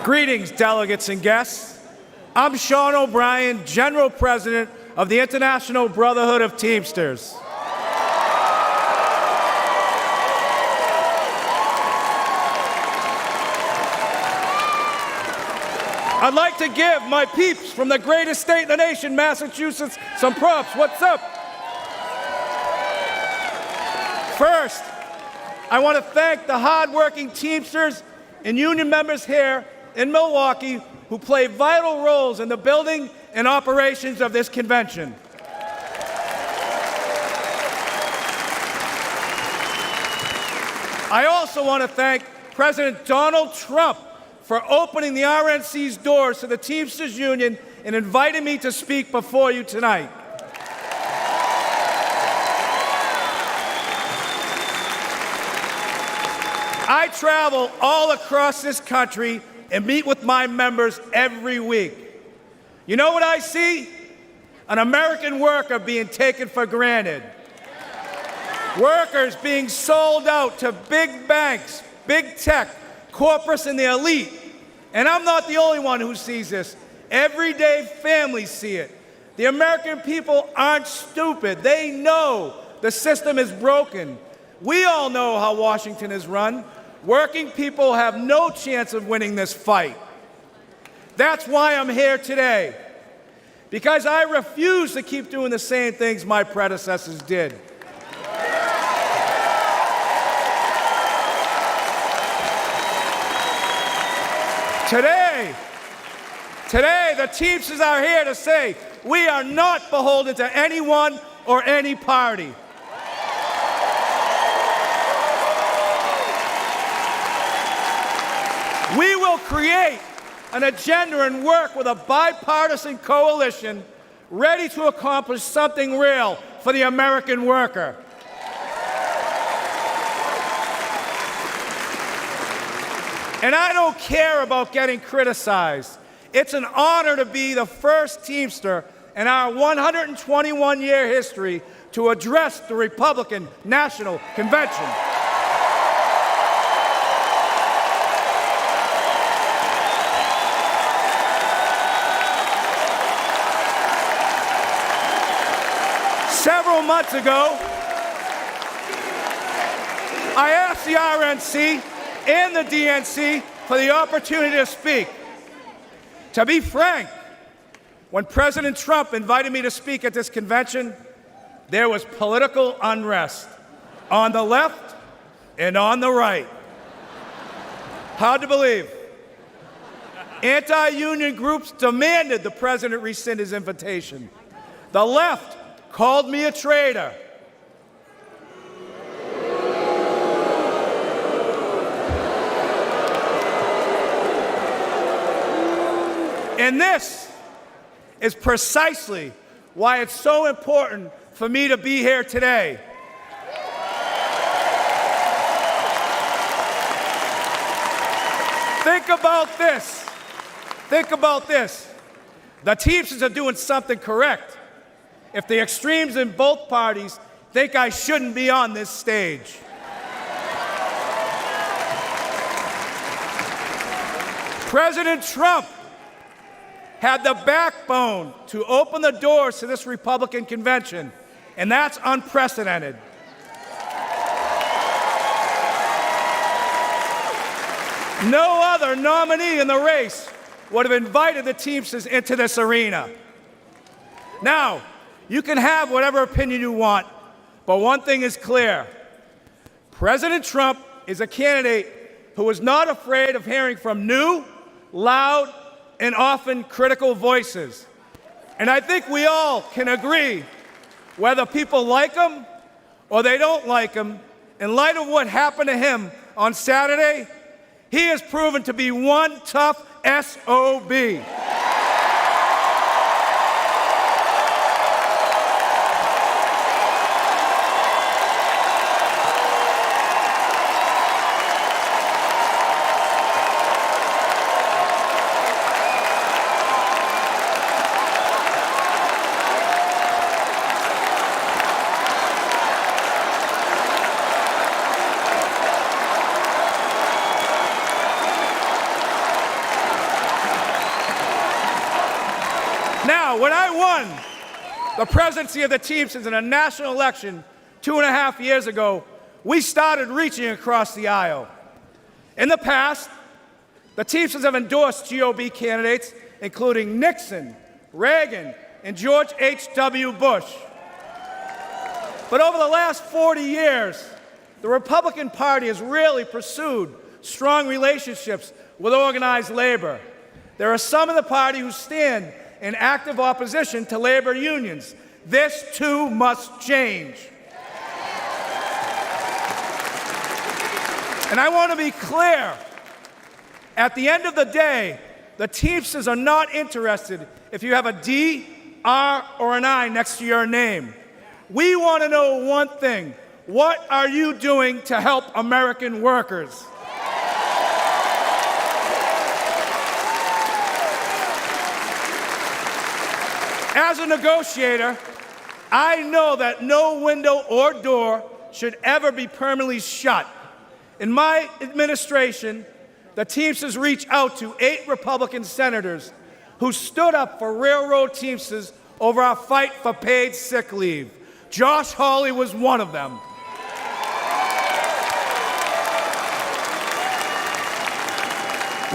Greetings, delegates and guests. I'm Shawn O'Brien, General President of the International Brotherhood of Teamsters. I'd like to give my peeps from the greatest state in the nation, Massachusetts, some props. What's up? First, I want to thank the hardworking Teamsters and union members here in Milwaukee who play vital roles in the building and operations of this convention. I also want to thank President Donald Trump for opening the RNC's doors to the Teamsters Union and inviting me to speak before you tonight. I travel all across this country and meet with my members every week. You know what I see? An American worker being taken for granted. Workers being sold out to big banks, big tech, corporates, and the elite. And I'm not the only one who sees this. Everyday families see it. The American people aren't stupid. They know the system is broken. We all know how Washington is run. Working people have no chance of winning this fight. That's why I'm here today, because I refuse to keep doing the same things my predecessors did. Today, the Teamsters are here to say we are not beholden to anyone or any party. We will create an agenda and work with a bipartisan coalition ready to accomplish something real for the American worker. And I don't care about getting criticized. It's an honor to be the first Teamster in our 121-year history to address the Republican National Convention. Several months ago, I asked the RNC and the DNC for the opportunity to speak. To be frank, when President Trump invited me to speak at this convention, there was political unrest on the left and on the right. Hard to believe. Anti-union groups demanded the president rescind his invitation. The left called me a traitor. And this is precisely why it's so important for me to be here today. Think about this. Think about this. The Teamsters are doing something correct if the extremes in both parties think I shouldn't be on this stage. President Trump had the backbone to open the doors to this Republican convention, and that's unprecedented. No other nominee in the race would have invited the Teamsters into this arena. Now, you can have whatever opinion you want, but one thing is clear. President Trump is a candidate who is not afraid of hearing from new, loud, and often critical voices. And I think we all can agree, whether people like him or they don't like him, in light of what happened to him on Saturday, he has proven to be one tough SOB. Now, when I won the presidency of the Teamsters in a national election 2.5 years ago, we started reaching across the aisle. In the past, the Teamsters have endorsed GOP candidates, including Nixon, Reagan, and George H.W. Bush. But over the last 40 years, the Republican Party has really pursued strong relationships with organized labor. There are some in the party who stand in active opposition to labor unions. This, too, must change. And I want to be clear. At the end of the day, the Teamsters are not interested if you have a D, R, or an I next to your name. We want to know one thing. What are you doing to help American workers? As a negotiator, I know that no window or door should ever be permanently shut. In my administration, the Teamsters reached out to 8 Republican senators who stood up for railroad Teamsters over our fight for paid sick leave. Josh Hawley was one of them.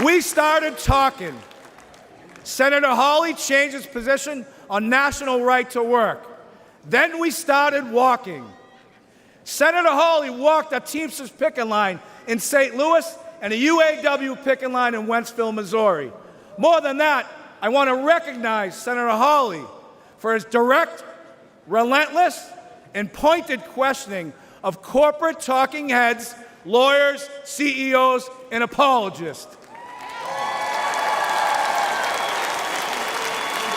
We started talking. Senator Hawley changed his position on national right to work. Then we started walking. Senator Hawley walked a Teamsters picket line in St. Louis and a UAW picket line in Wentzville, Missouri. More than that, I want to recognize Senator Hawley for his direct, relentless, and pointed questioning of corporate talking heads, lawyers, CEOs, and apologists.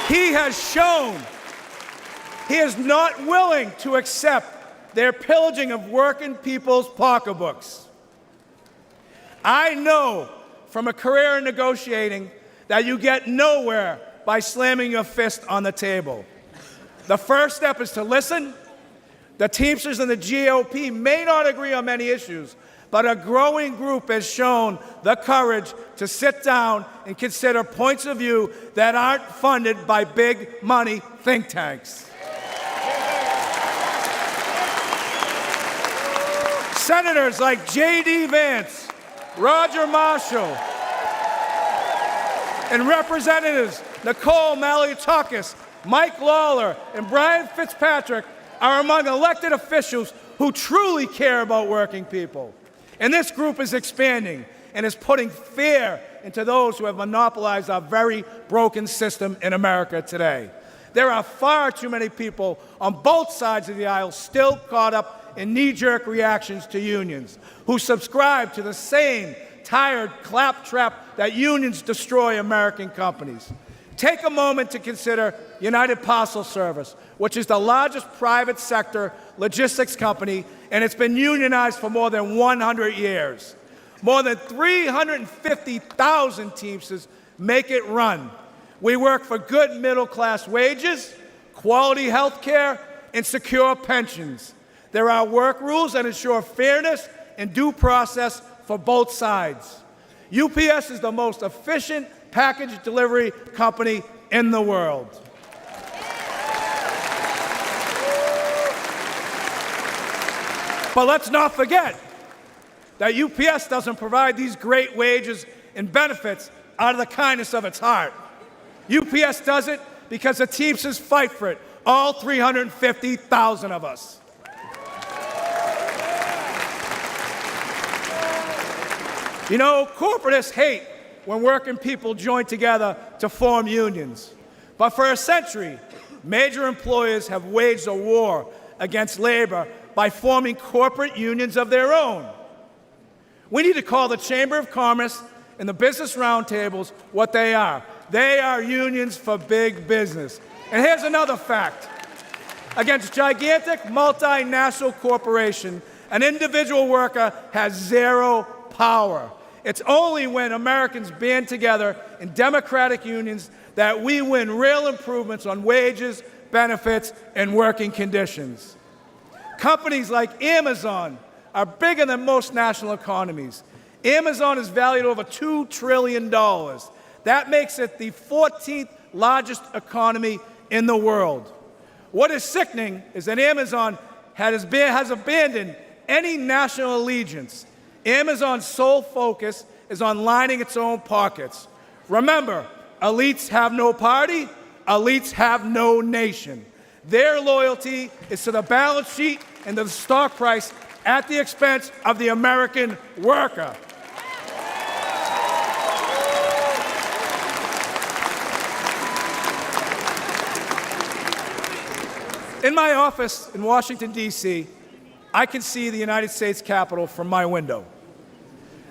He has shown he is not willing to accept their pillaging of working people's pocketbooks. I know from a career in negotiating that you get nowhere by slamming your fist on the table. The first step is to listen. The Teamsters and the GOP may not agree on many issues, but a growing group has shown the courage to sit down and consider points of view that aren't funded by big money think tanks. Senators like J.D. Vance, Roger Marshall, and Representatives Nicole Malliotakis, Mike Lawler, and Brian Fitzpatrick are among elected officials who truly care about working people. And this group is expanding and is putting fear into those who have monopolized our very broken system in America today. There are far too many people on both sides of the aisle still caught up in knee-jerk reactions to unions, who subscribe to the same tired claptrap that unions destroy American companies. Take a moment to consider United Parcel Service, which is the largest private sector logistics company, and it's been unionized for more than 100 years. More than 350,000 Teamsters make it run. We work for good middle-class wages, quality health care, and secure pensions. There are work rules that ensure fairness and due process for both sides. UPS is the most efficient package delivery company in the world. But let's not forget that UPS doesn't provide these great wages and benefits out of the kindness of its heart. UPS does it because the Teamsters fight for it, all 350,000 of us. You know, corporatists hate when working people join together to form unions. But for a century, major employers have waged a war against labor by forming corporate unions of their own. We need to call the Chamber of Commerce and the Business Roundtables what they are. They are unions for big business. And here's another fact. Against gigantic multinational corporation, an individual worker has zero power. It's only when Americans band together in democratic unions that we win real improvements on wages, benefits, and working conditions. Companies like Amazon are bigger than most national economies. Amazon is valued over $2 trillion. That makes it the 14th largest economy in the world. What is sickening is that Amazon has abandoned any national allegiance. Amazon's sole focus is on lining its own pockets. Remember, elites have no party, elites have no nation. Their loyalty is to the balance sheet and to the stock price at the expense of the American worker. In my office in Washington, D.C., I can see the United States Capitol from my window.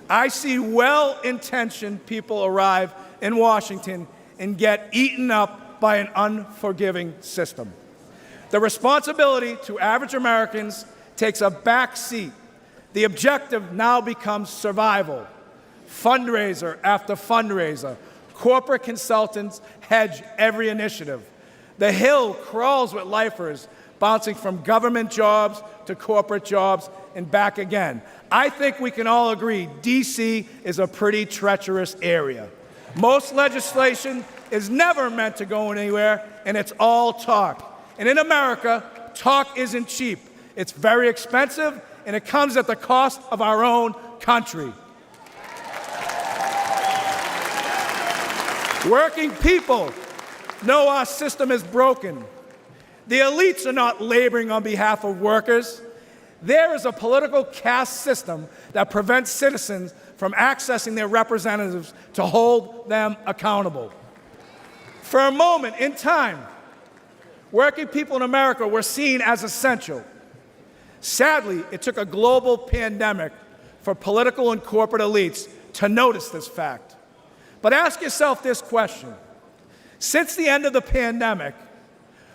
I see well-intentioned people arrive in Washington and get eaten up by an unforgiving system. The responsibility to average Americans takes a back seat. The objective now becomes survival. Fundraiser after fundraiser, corporate consultants hedge every initiative. The Hill crawls with lifers, bouncing from government jobs to corporate jobs and back again. I think we can all agree D.C. is a pretty treacherous area. Most legislation is never meant to go anywhere, and it's all talk. And in America, talk isn't cheap. It's very expensive, and it comes at the cost of our own country. Working people know our system is broken. The elites are not laboring on behalf of workers. There is a political caste system that prevents citizens from accessing their representatives to hold them accountable. For a moment in time, working people in America were seen as essential. Sadly, it took a global pandemic for political and corporate elites to notice this fact. But ask yourself this question. Since the end of the pandemic,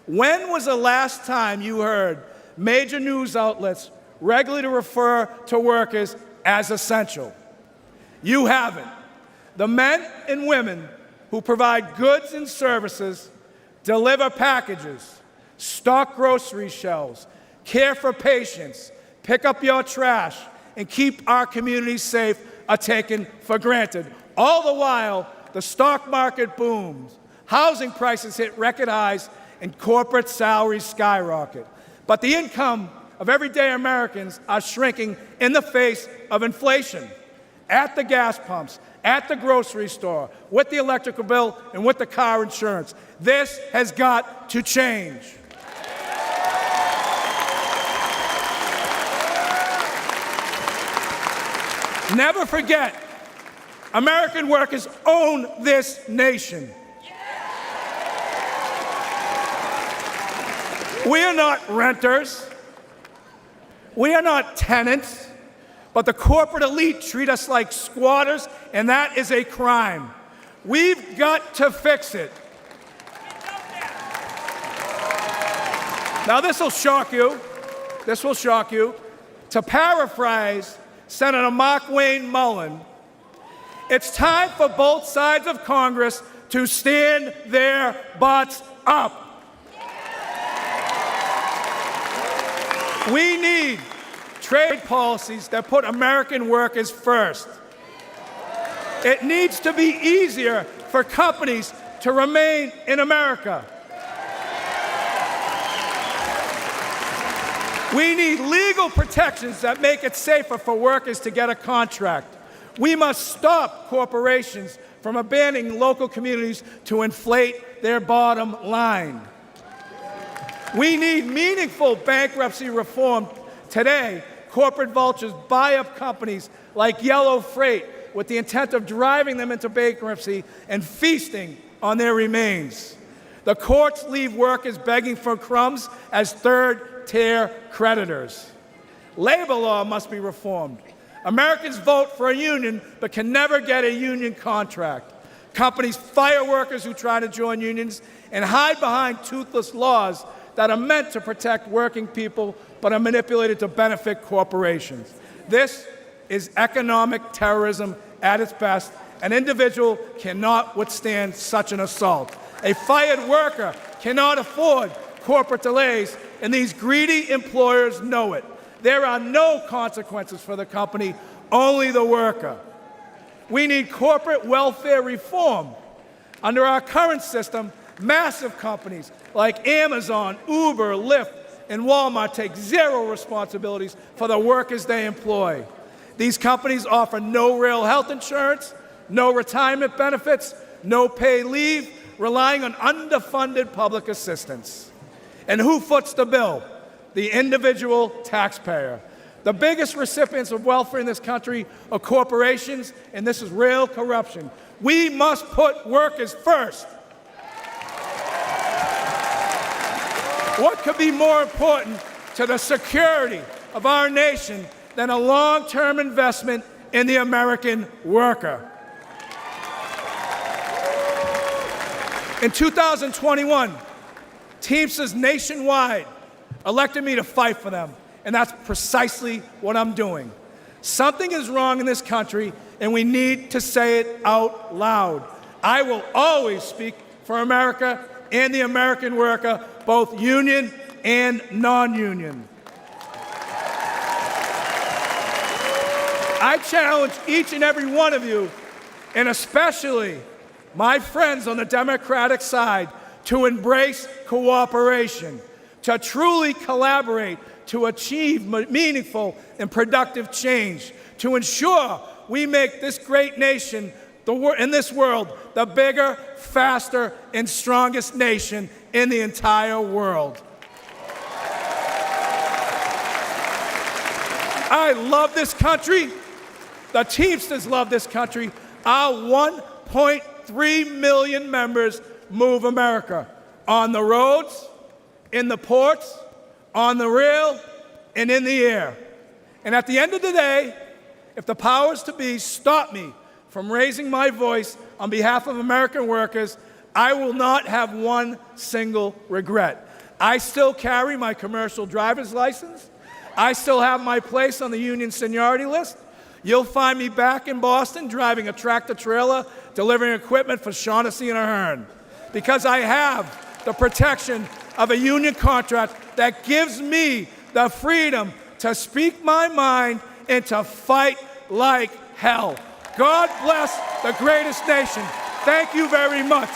when was the last time you heard major news outlets regularly refer to workers as essential? You haven't. The men and women who provide goods and services, deliver packages, stock grocery shelves, care for patients, pick up your trash, and keep our communities safe are taken for granted. All the while, the stock market booms, housing prices hit record highs, and corporate salaries skyrocket. But the income of everyday Americans are shrinking in the face of inflation. At the gas pumps, at the grocery store, with the electrical bill, and with the car insurance. This has got to change. Never forget, American workers own this nation. We are not renters. We are not tenants. But the corporate elite treat us like squatters, and that is a crime. We've got to fix it. Now, this will shock you. This will shock you. To paraphrase Senator Mark Wayne Mullen, it's time for both sides of Congress to stand their butts up. We need trade policies that put American workers first. It needs to be easier for companies to remain in America. We need legal protections that make it safer for workers to get a contract. We must stop corporations from abandoning local communities to inflate their bottom line. We need meaningful bankruptcy reform. Today, corporate vultures buy up companies like Yellow Freight with the intent of driving them into bankruptcy and feasting on their remains. The courts leave workers begging for crumbs as third-tier creditors. Labor law must be reformed. Americans vote for a union but can never get a union contract. Companies fire workers who try to join unions and hide behind toothless laws that are meant to protect working people but are manipulated to benefit corporations. This is economic terrorism at its best. An individual cannot withstand such an assault. A fired worker cannot afford corporate delays, and these greedy employers know it. There are no consequences for the company, only the worker. We need corporate welfare reform. Under our current system, massive companies like Amazon, Uber, Lyft, and Walmart take zero responsibilities for the workers they employ. These companies offer no real health insurance, no retirement benefits, no paid leave, relying on underfunded public assistance. And who foots the bill? The individual taxpayer. The biggest recipients of welfare in this country are corporations, and this is real corruption. We must put workers first. What could be more important to the security of our nation than a long-term investment in the American worker? In 2021, Teamsters nationwide elected me to fight for them, and that's precisely what I'm doing. Something is wrong in this country, and we need to say it out loud. I will always speak for America and the American worker, both union and non-union. I challenge each and every one of you, and especially my friends on the Democratic side, to embrace cooperation, to truly collaborate, to achieve meaningful and productive change, to ensure we make this great nation in this world the bigger, faster, and strongest nation in the entire world. I love this country. The Teamsters love this country. Our 1.3 million members move America on the roads, in the ports, on the rail, and in the air. And at the end of the day, if the powers to be stop me from raising my voice on behalf of American workers, I will not have one single regret. I still carry my commercial driver's license. I still have my place on the union seniority list. You'll find me back in Boston driving a tractor-trailer, delivering equipment for Shaughnessy and Ahern, because I have the protection of a union contract that gives me the freedom to speak my mind and to fight like hell. God bless the greatest nation. Thank you very much.